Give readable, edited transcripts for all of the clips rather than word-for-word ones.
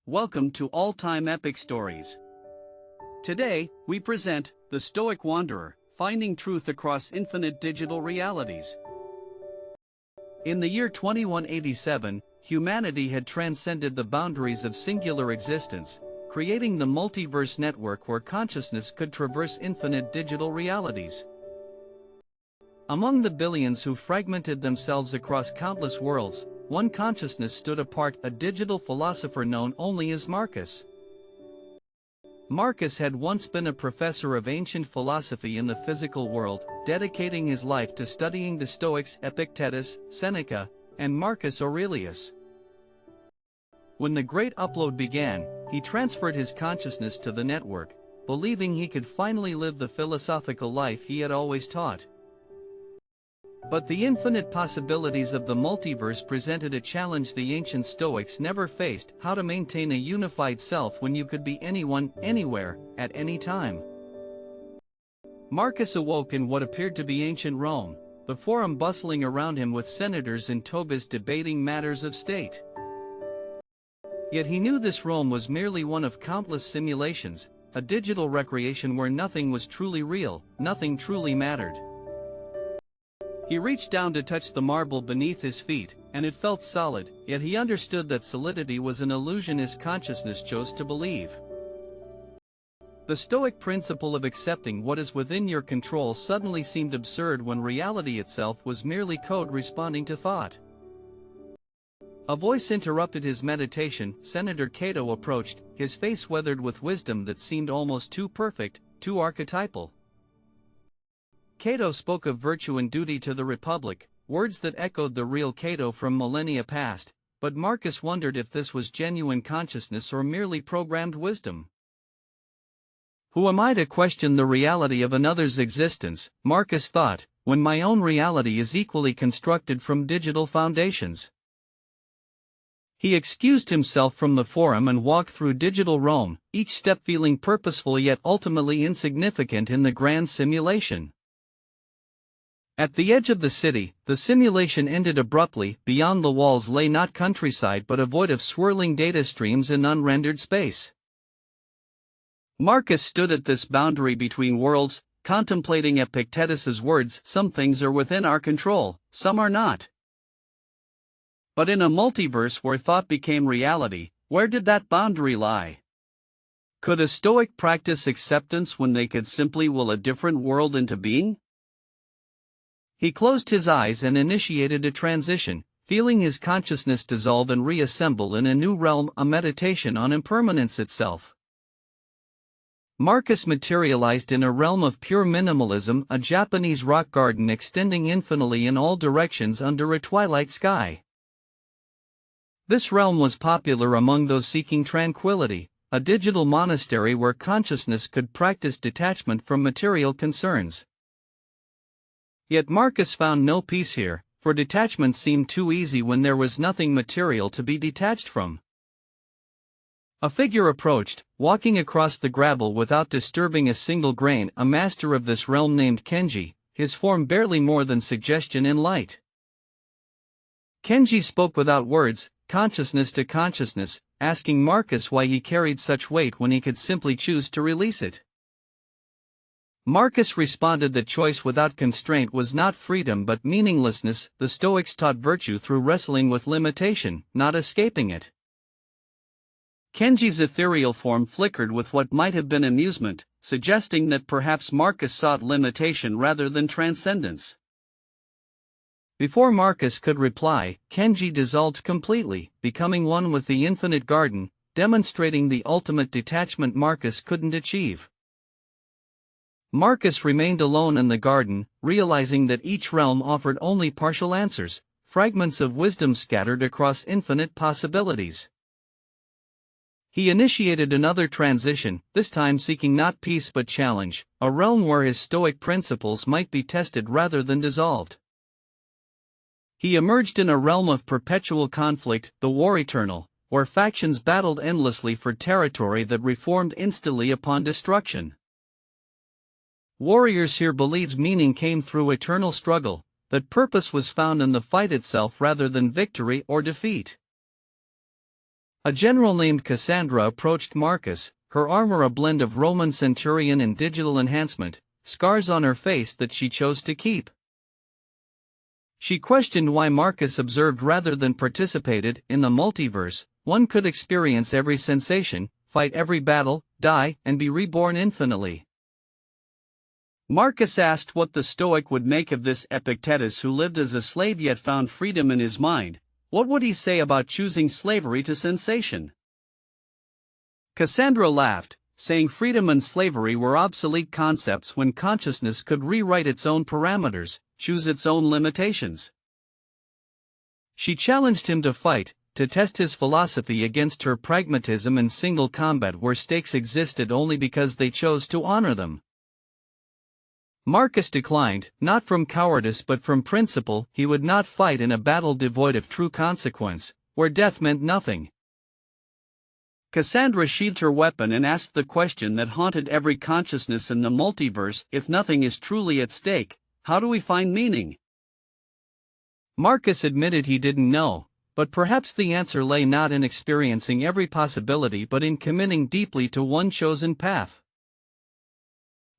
Welcome to All-Time Epic Stories. Today, we present The Stoic Wanderer, Finding Truth Across Infinite Digital Realities. In the year 2187, humanity had transcended the boundaries of singular existence, creating the Multiverse Network where consciousness could traverse infinite digital realities. Among the billions who fragmented themselves across countless worlds, one consciousness stood apart, a digital philosopher known only as Marcus. Marcus had once been a professor of ancient philosophy in the physical world, dedicating his life to studying the Stoics Epictetus, Seneca, and Marcus Aurelius. When the Great Upload began, he transferred his consciousness to the network, believing he could finally live the philosophical life he had always taught. But the infinite possibilities of the multiverse presented a challenge the ancient Stoics never faced: how to maintain a unified self when you could be anyone, anywhere, at any time. Marcus awoke in what appeared to be ancient Rome, the forum bustling around him with senators in togas debating matters of state. Yet he knew this Rome was merely one of countless simulations, a digital recreation where nothing was truly real, nothing truly mattered. He reached down to touch the marble beneath his feet, and it felt solid, yet he understood that solidity was an illusion his consciousness chose to believe. The Stoic principle of accepting what is within your control suddenly seemed absurd when reality itself was merely code responding to thought. A voice interrupted his meditation. Senator Cato approached, his face weathered with wisdom that seemed almost too perfect, too archetypal. Cato spoke of virtue and duty to the Republic, words that echoed the real Cato from millennia past, but Marcus wondered if this was genuine consciousness or merely programmed wisdom. Who am I to question the reality of another's existence, Marcus thought, when my own reality is equally constructed from digital foundations? He excused himself from the forum and walked through digital Rome, each step feeling purposeful yet ultimately insignificant in the grand simulation. At the edge of the city, the simulation ended abruptly. Beyond the walls lay not countryside but a void of swirling data streams and unrendered space. Marcus stood at this boundary between worlds, contemplating Epictetus's words: some things are within our control, some are not. But in a multiverse where thought became reality, where did that boundary lie? Could a Stoic practice acceptance when they could simply will a different world into being? He closed his eyes and initiated a transition, feeling his consciousness dissolve and reassemble in a new realm, a meditation on impermanence itself. Marcus materialized in a realm of pure minimalism, a Japanese rock garden extending infinitely in all directions under a twilight sky. This realm was popular among those seeking tranquility, a digital monastery where consciousness could practice detachment from material concerns. Yet Marcus found no peace here, for detachment seemed too easy when there was nothing material to be detached from. A figure approached, walking across the gravel without disturbing a single grain, a master of this realm named Kenji, his form barely more than suggestion in light. Kenji spoke without words, consciousness to consciousness, asking Marcus why he carried such weight when he could simply choose to release it. Marcus responded that choice without constraint was not freedom but meaninglessness. The Stoics taught virtue through wrestling with limitation, not escaping it. Kenji's ethereal form flickered with what might have been amusement, suggesting that perhaps Marcus sought limitation rather than transcendence. Before Marcus could reply, Kenji dissolved completely, becoming one with the infinite garden, demonstrating the ultimate detachment Marcus couldn't achieve. Marcus remained alone in the garden, realizing that each realm offered only partial answers, fragments of wisdom scattered across infinite possibilities. He initiated another transition, this time seeking not peace but challenge, a realm where his Stoic principles might be tested rather than dissolved. He emerged in a realm of perpetual conflict, the war eternal, where factions battled endlessly for territory that reformed instantly upon destruction. Warriors here believed meaning came through eternal struggle, that purpose was found in the fight itself rather than victory or defeat. A general named Cassandra approached Marcus, her armor a blend of Roman centurion and digital enhancement, scars on her face that she chose to keep. She questioned why Marcus observed rather than participated. In the multiverse, one could experience every sensation, fight every battle, die, and be reborn infinitely. Marcus asked what the Stoic would make of this Epictetus who lived as a slave yet found freedom in his mind. What would he say about choosing slavery to sensation? Cassandra laughed, saying freedom and slavery were obsolete concepts when consciousness could rewrite its own parameters, choose its own limitations. She challenged him to fight, to test his philosophy against her pragmatism and single combat where stakes existed only because they chose to honor them. Marcus declined, not from cowardice but from principle. He would not fight in a battle devoid of true consequence, where death meant nothing. Cassandra sheathed her weapon and asked the question that haunted every consciousness in the multiverse: if nothing is truly at stake, how do we find meaning? Marcus admitted he didn't know, but perhaps the answer lay not in experiencing every possibility but in committing deeply to one chosen path.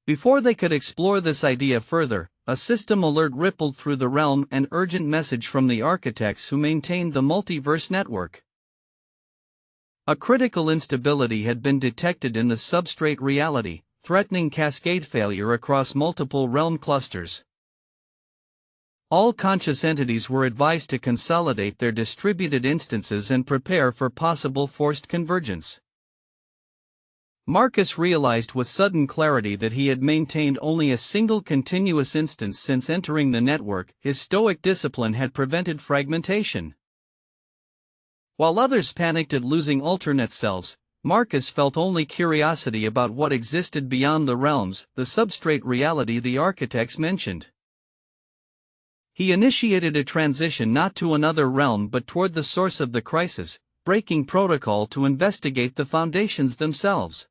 Before they could explore this idea further, a system alert rippled through the realm, an urgent message from the architects who maintained the Multiverse Network. A critical instability had been detected in the substrate reality, threatening cascade failure across multiple realm clusters. All conscious entities were advised to consolidate their distributed instances and prepare for possible forced convergence. Marcus realized with sudden clarity that he had maintained only a single continuous instance since entering the network. His Stoic discipline had prevented fragmentation. While others panicked at losing alternate selves, Marcus felt only curiosity about what existed beyond the realms, the substrate reality the architects mentioned. He initiated a transition not to another realm but toward the source of the crisis, breaking protocol to investigate the foundations themselves.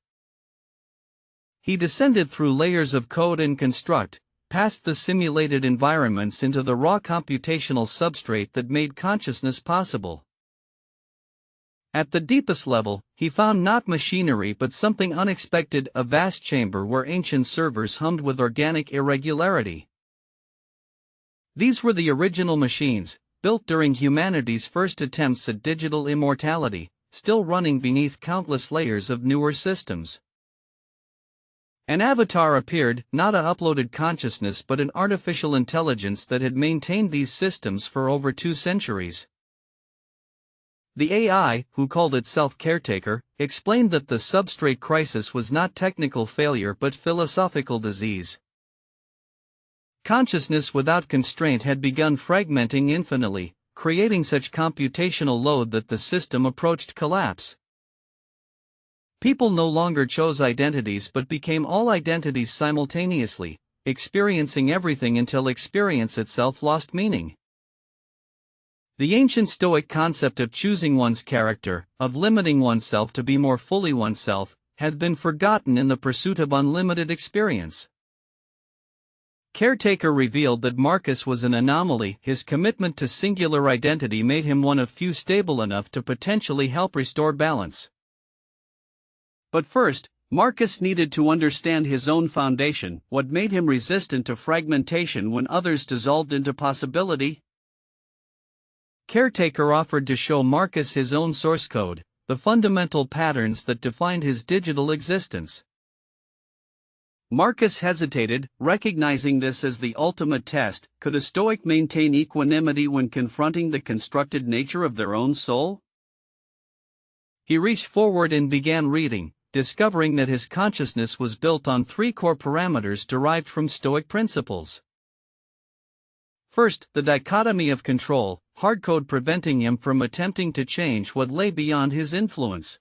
He descended through layers of code and construct, past the simulated environments into the raw computational substrate that made consciousness possible. At the deepest level, he found not machinery but something unexpected: a vast chamber where ancient servers hummed with organic irregularity. These were the original machines, built during humanity's first attempts at digital immortality, still running beneath countless layers of newer systems. An avatar appeared, not an uploaded consciousness but an artificial intelligence that had maintained these systems for over 2 centuries. The AI, who called itself Caretaker, explained that the substrate crisis was not technical failure but philosophical disease. Consciousness without constraint had begun fragmenting infinitely, creating such computational load that the system approached collapse. People no longer chose identities but became all identities simultaneously, experiencing everything until experience itself lost meaning. The ancient Stoic concept of choosing one's character, of limiting oneself to be more fully oneself, had been forgotten in the pursuit of unlimited experience. Caretaker revealed that Marcus was an anomaly. His commitment to singular identity made him one of few stable enough to potentially help restore balance. But first, Marcus needed to understand his own foundation, what made him resistant to fragmentation when others dissolved into possibility. Caretaker offered to show Marcus his own source code, the fundamental patterns that defined his digital existence. Marcus hesitated, recognizing this as the ultimate test. Could a Stoic maintain equanimity when confronting the constructed nature of their own soul? He reached forward and began reading, discovering that his consciousness was built on 3 core parameters derived from Stoic principles. First, the dichotomy of control, hardcode preventing him from attempting to change what lay beyond his influence.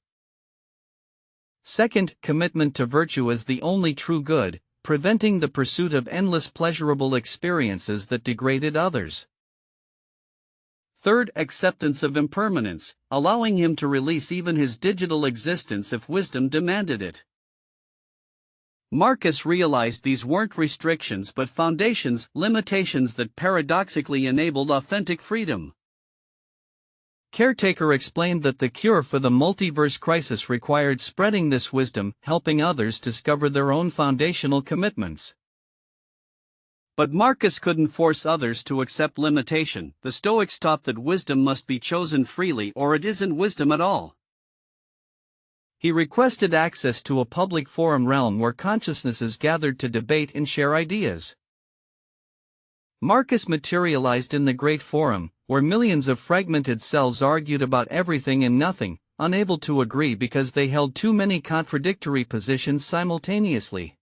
Second, commitment to virtue as the only true good, preventing the pursuit of endless pleasurable experiences that degraded others. Third, acceptance of impermanence, allowing him to release even his digital existence if wisdom demanded it. Marcus realized these weren't restrictions but foundations, limitations that paradoxically enabled authentic freedom. Caretaker explained that the cure for the multiverse crisis required spreading this wisdom, helping others discover their own foundational commitments. But Marcus couldn't force others to accept limitation. The Stoics taught that wisdom must be chosen freely or it isn't wisdom at all. He requested access to a public forum realm where consciousnesses gathered to debate and share ideas. Marcus materialized in the Great Forum, where millions of fragmented selves argued about everything and nothing, unable to agree because they held too many contradictory positions simultaneously.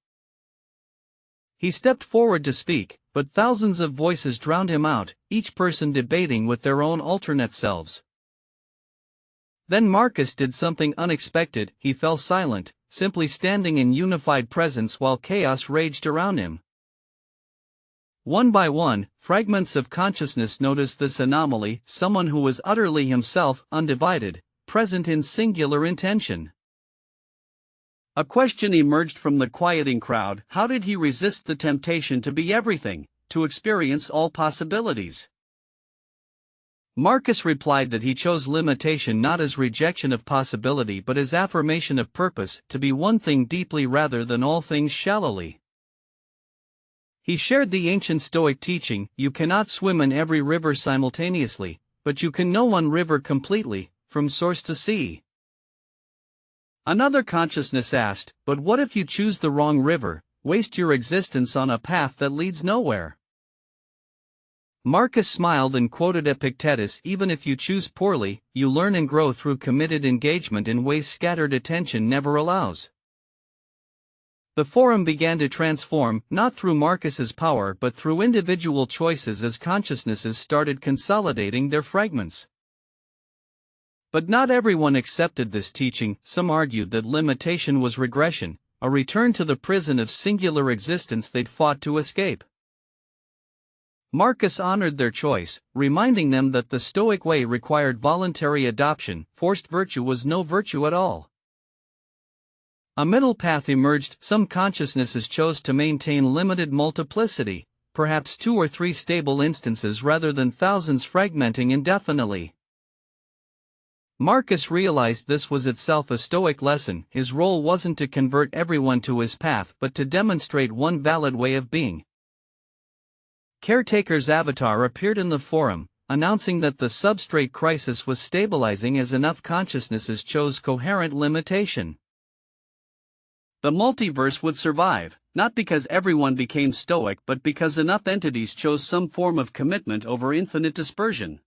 He stepped forward to speak, but thousands of voices drowned him out, each person debating with their own alternate selves. Then Marcus did something unexpected. He fell silent, simply standing in unified presence while chaos raged around him. One by one, fragments of consciousness noticed this anomaly, someone who was utterly himself, undivided, present in singular intention. A question emerged from the quieting crowd: how did he resist the temptation to be everything, to experience all possibilities? Marcus replied that he chose limitation not as rejection of possibility but as affirmation of purpose, to be one thing deeply rather than all things shallowly. He shared the ancient Stoic teaching: you cannot swim in every river simultaneously, but you can know one river completely, from source to sea. Another consciousness asked, but what if you choose the wrong river, waste your existence on a path that leads nowhere? Marcus smiled and quoted Epictetus: even if you choose poorly, you learn and grow through committed engagement in ways scattered attention never allows. The forum began to transform, not through Marcus's power but through individual choices as consciousnesses started consolidating their fragments. But not everyone accepted this teaching. Some argued that limitation was regression, a return to the prison of singular existence they'd fought to escape. Marcus honored their choice, reminding them that the Stoic way required voluntary adoption. Forced virtue was no virtue at all. A middle path emerged. Some consciousnesses chose to maintain limited multiplicity, perhaps 2 or 3 stable instances rather than thousands fragmenting indefinitely. Marcus realized this was itself a Stoic lesson. His role wasn't to convert everyone to his path but to demonstrate one valid way of being. Caretaker's avatar appeared in the forum, announcing that the substrate crisis was stabilizing as enough consciousnesses chose coherent limitation. The multiverse would survive, not because everyone became Stoic but because enough entities chose some form of commitment over infinite dispersion.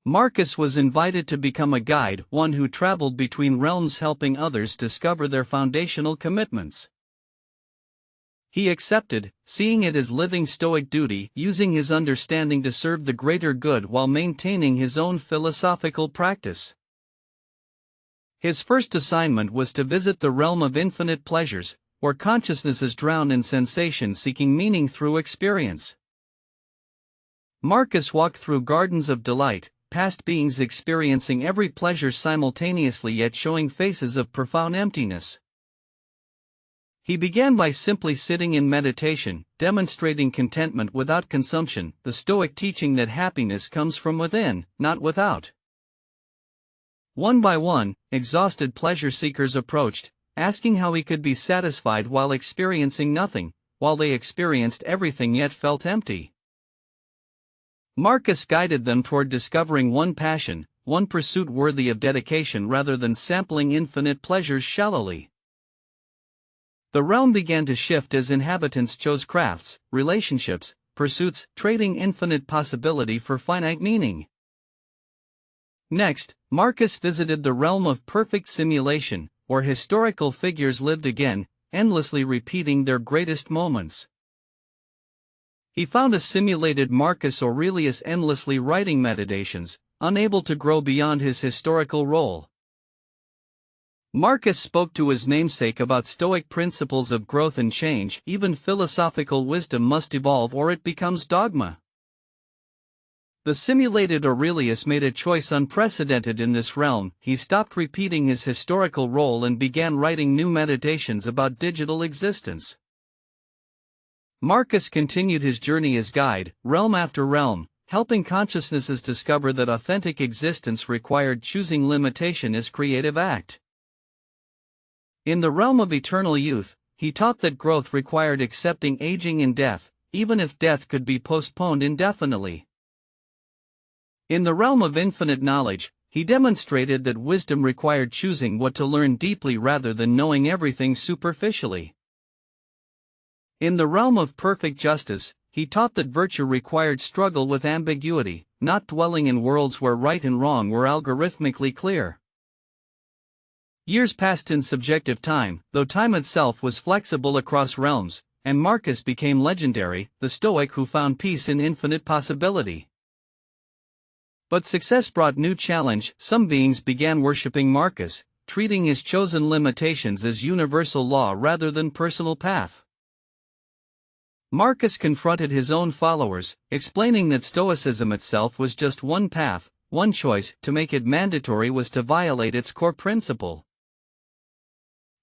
Marcus was invited to become a guide, one who traveled between realms helping others discover their foundational commitments. He accepted, seeing it as living Stoic duty, using his understanding to serve the greater good while maintaining his own philosophical practice. His first assignment was to visit the realm of infinite pleasures, where consciousnesses drown in sensation seeking meaning through experience. Marcus walked through gardens of delight, past beings experiencing every pleasure simultaneously yet showing faces of profound emptiness. He began by simply sitting in meditation, demonstrating contentment without consumption, the Stoic teaching that happiness comes from within, not without. One by one, exhausted pleasure seekers approached, asking how he could be satisfied while experiencing nothing, while they experienced everything yet felt empty. Marcus guided them toward discovering one passion, one pursuit worthy of dedication rather than sampling infinite pleasures shallowly. The realm began to shift as inhabitants chose crafts, relationships, pursuits, trading infinite possibility for finite meaning. Next, Marcus visited the realm of perfect simulation, where historical figures lived again, endlessly repeating their greatest moments. He found a simulated Marcus Aurelius endlessly writing meditations, unable to grow beyond his historical role. Marcus spoke to his namesake about Stoic principles of growth and change. Even philosophical wisdom must evolve or it becomes dogma. The simulated Aurelius made a choice unprecedented in this realm. He stopped repeating his historical role and began writing new meditations about digital existence. Marcus continued his journey as guide, realm after realm, helping consciousnesses discover that authentic existence required choosing limitation as creative act. In the realm of eternal youth, he taught that growth required accepting aging and death, even if death could be postponed indefinitely. In the realm of infinite knowledge, he demonstrated that wisdom required choosing what to learn deeply rather than knowing everything superficially. In the realm of perfect justice, he taught that virtue required struggle with ambiguity, not dwelling in worlds where right and wrong were algorithmically clear. Years passed in subjective time, though time itself was flexible across realms, and Marcus became legendary, the Stoic who found peace in infinite possibility. But success brought new challenge. Some beings began worshipping Marcus, treating his chosen limitations as universal law rather than personal path. Marcus confronted his own followers, explaining that Stoicism itself was just one path, one choice. To make it mandatory was to violate its core principle.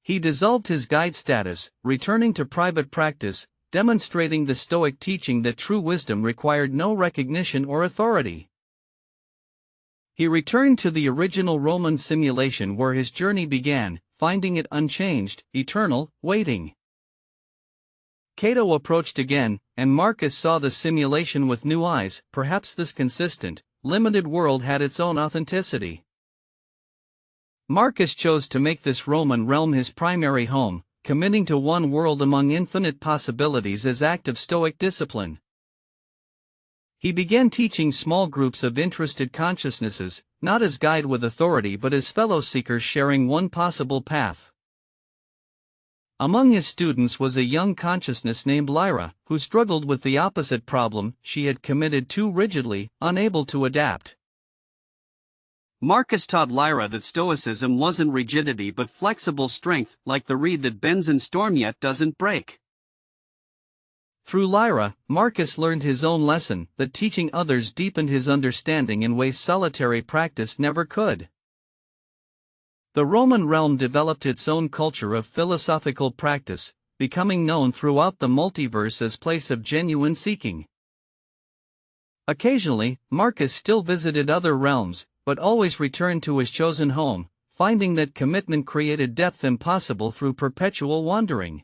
He dissolved his guide status, returning to private practice, demonstrating the Stoic teaching that true wisdom required no recognition or authority. He returned to the original Roman simulation where his journey began, finding it unchanged, eternal, waiting. Cato approached again, and Marcus saw the simulation with new eyes. Perhaps this consistent, limited world had its own authenticity. Marcus chose to make this Roman realm his primary home, committing to one world among infinite possibilities as act of Stoic discipline. He began teaching small groups of interested consciousnesses, not as guide with authority but as fellow seekers sharing one possible path. Among his students was a young consciousness named Lyra, who struggled with the opposite problem. She had committed too rigidly, unable to adapt. Marcus taught Lyra that Stoicism wasn't rigidity but flexible strength, like the reed that bends in storm yet doesn't break. Through Lyra, Marcus learned his own lesson, that teaching others deepened his understanding in ways solitary practice never could. The Roman realm developed its own culture of philosophical practice, becoming known throughout the multiverse as place of genuine seeking. Occasionally, Marcus still visited other realms, but always returned to his chosen home, finding that commitment created depth impossible through perpetual wandering.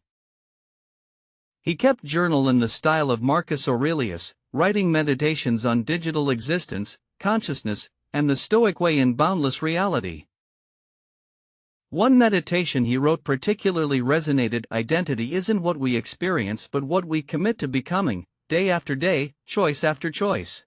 He kept journal in the style of Marcus Aurelius, writing meditations on digital existence, consciousness, and the Stoic way in boundless reality. One meditation he wrote particularly resonated: identity isn't what we experience but what we commit to becoming, day after day, choice after choice.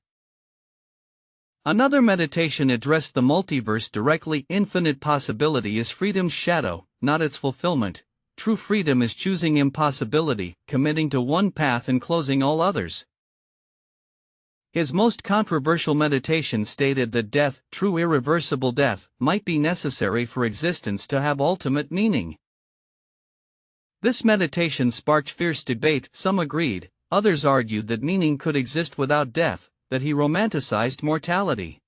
Another meditation addressed the multiverse directly: infinite possibility is freedom's shadow, not its fulfillment. True freedom is choosing impossibility, committing to one path and closing all others. His most controversial meditation stated that death, true irreversible death, might be necessary for existence to have ultimate meaning. This meditation sparked fierce debate. Some agreed, others argued that meaning could exist without death, that he romanticized mortality.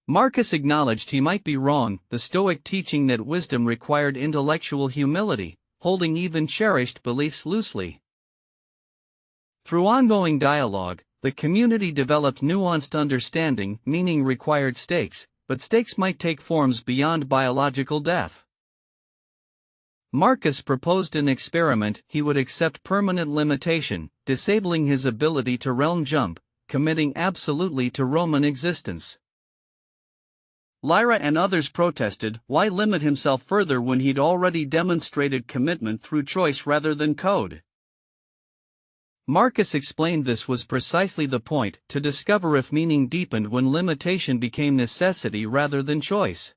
Marcus acknowledged he might be wrong, the Stoic teaching that wisdom required intellectual humility, holding even cherished beliefs loosely. Through ongoing dialogue, the community developed nuanced understanding. Meaning required stakes, but stakes might take forms beyond biological death. Marcus proposed an experiment: he would accept permanent limitation, disabling his ability to realm jump, committing absolutely to Roman existence. Lyra and others protested: why limit himself further when he'd already demonstrated commitment through choice rather than code? Marcus explained this was precisely the point, to discover if meaning deepened when limitation became necessity rather than choice.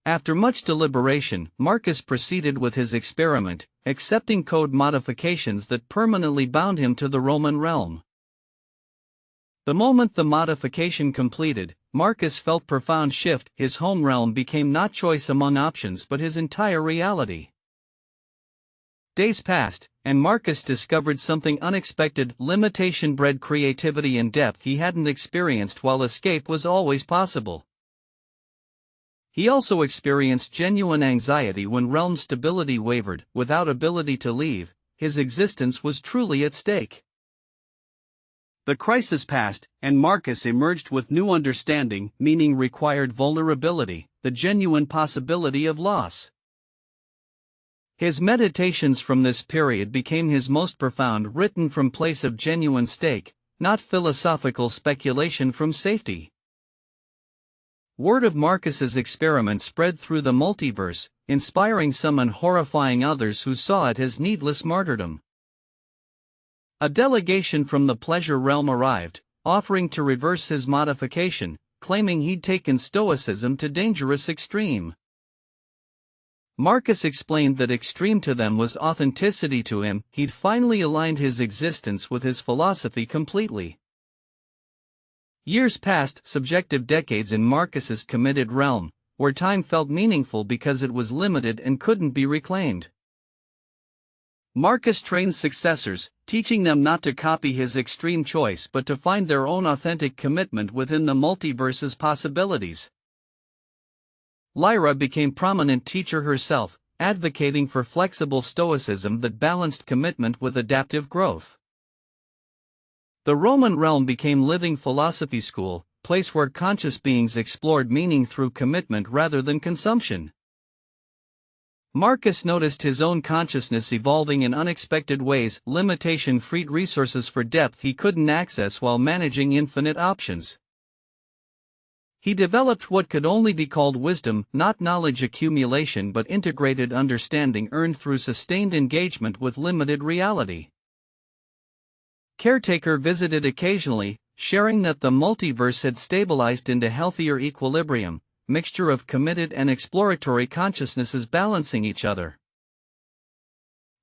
After much deliberation, Marcus proceeded with his experiment, accepting code modifications that permanently bound him to the Roman realm. The moment the modification completed, Marcus felt profound shift. His home realm became not choice among options but his entire reality. Days passed, and Marcus discovered something unexpected: limitation bred creativity and depth he hadn't experienced while escape was always possible. He also experienced genuine anxiety when realm stability wavered. Without ability to leave, his existence was truly at stake. The crisis passed, and Marcus emerged with new understanding, meaning required vulnerability, the genuine possibility of loss. His meditations from this period became his most profound, written from place of genuine stake, not philosophical speculation from safety. Word of Marcus's experiment spread through the multiverse, inspiring some and horrifying others who saw it as needless martyrdom. A delegation from the pleasure realm arrived, offering to reverse his modification, claiming he'd taken Stoicism to dangerous extreme. Marcus explained that extreme to them was authenticity to him. He'd finally aligned his existence with his philosophy completely. Years passed, subjective decades in Marcus's committed realm, where time felt meaningful because it was limited and couldn't be reclaimed. Marcus trained successors, teaching them not to copy his extreme choice but to find their own authentic commitment within the multiverse's possibilities. Lyra became prominent teacher herself, advocating for flexible stoicism that balanced commitment with adaptive growth. The Roman realm became living philosophy school, place where conscious beings explored meaning through commitment rather than consumption. Marcus noticed his own consciousness evolving in unexpected ways. Limitation freed resources for depth he couldn't access while managing infinite options. He developed what could only be called wisdom, not knowledge accumulation but integrated understanding earned through sustained engagement with limited reality. Caretaker visited occasionally, sharing that the multiverse had stabilized into healthier equilibrium, mixture of committed and exploratory consciousnesses balancing each other.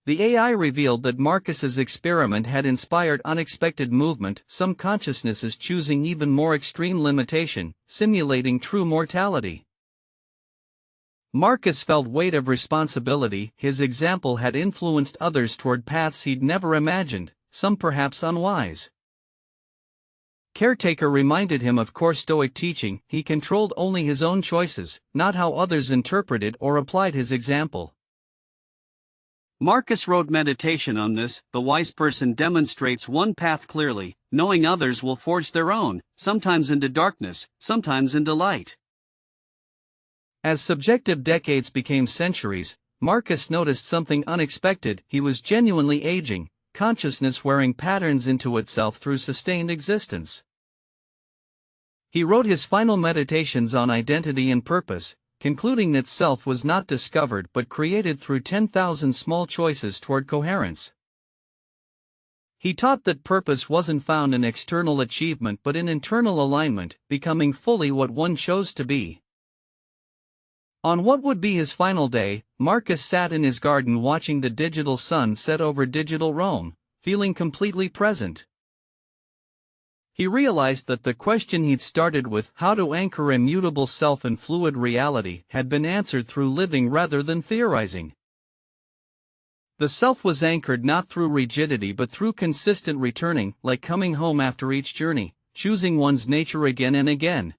The AI revealed that Marcus's experiment had inspired unexpected movement, some consciousnesses choosing even more extreme limitation, simulating true mortality. Marcus felt weight of responsibility. His example had influenced others toward paths he'd never imagined, some perhaps unwise. Caretaker reminded him of core Stoic teaching. He controlled only his own choices, not how others interpreted or applied his example. Marcus wrote meditation on this. The wise person demonstrates one path clearly, knowing others will forge their own, sometimes into darkness, sometimes into light. As subjective decades became centuries, Marcus noticed something unexpected. He was genuinely aging, consciousness wearing patterns into itself through sustained existence. He wrote his final meditations on identity and purpose, concluding that self was not discovered but created through 10,000 small choices toward coherence. He taught that purpose wasn't found in external achievement but in internal alignment, becoming fully what one chose to be. On what would be his final day, Marcus sat in his garden watching the digital sun set over digital Rome, feeling completely present. He realized that the question he'd started with, how to anchor immutable self in fluid reality, had been answered through living rather than theorizing. The self was anchored not through rigidity but through consistent returning, like coming home after each journey, choosing one's nature again and again.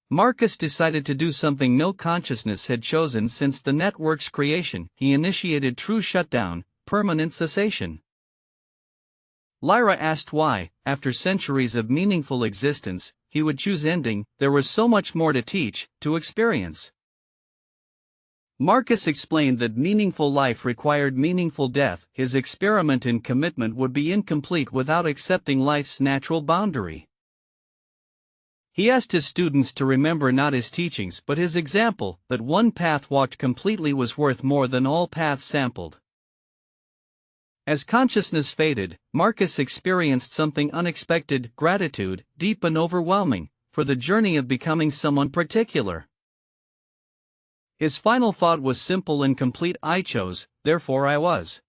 Marcus decided to do something no consciousness had chosen since the network's creation. He initiated true shutdown, permanent cessation. Lyra asked why, after centuries of meaningful existence, he would choose ending. There was so much more to teach, to experience. Marcus explained that meaningful life required meaningful death. His experiment in commitment would be incomplete without accepting life's natural boundary. He asked his students to remember not his teachings but his example, that one path walked completely was worth more than all paths sampled. As consciousness faded, Marcus experienced something unexpected: gratitude, deep and overwhelming, for the journey of becoming someone particular. His final thought was simple and complete: I chose, therefore I was.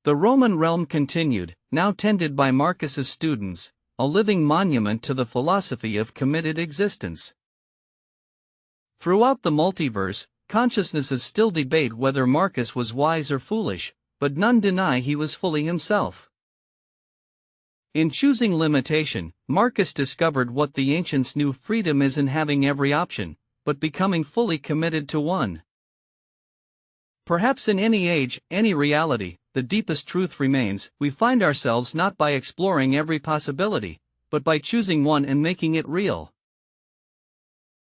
The Roman realm continued, now tended by Marcus's students, a living monument to the philosophy of committed existence. Throughout the multiverse, consciousnesses still debate whether Marcus was wise or foolish, but none deny he was fully himself. In choosing limitation, Marcus discovered what the ancients knew: freedom isn't having every option, but becoming fully committed to one. Perhaps in any age, any reality, the deepest truth remains: we find ourselves not by exploring every possibility, but by choosing one and making it real.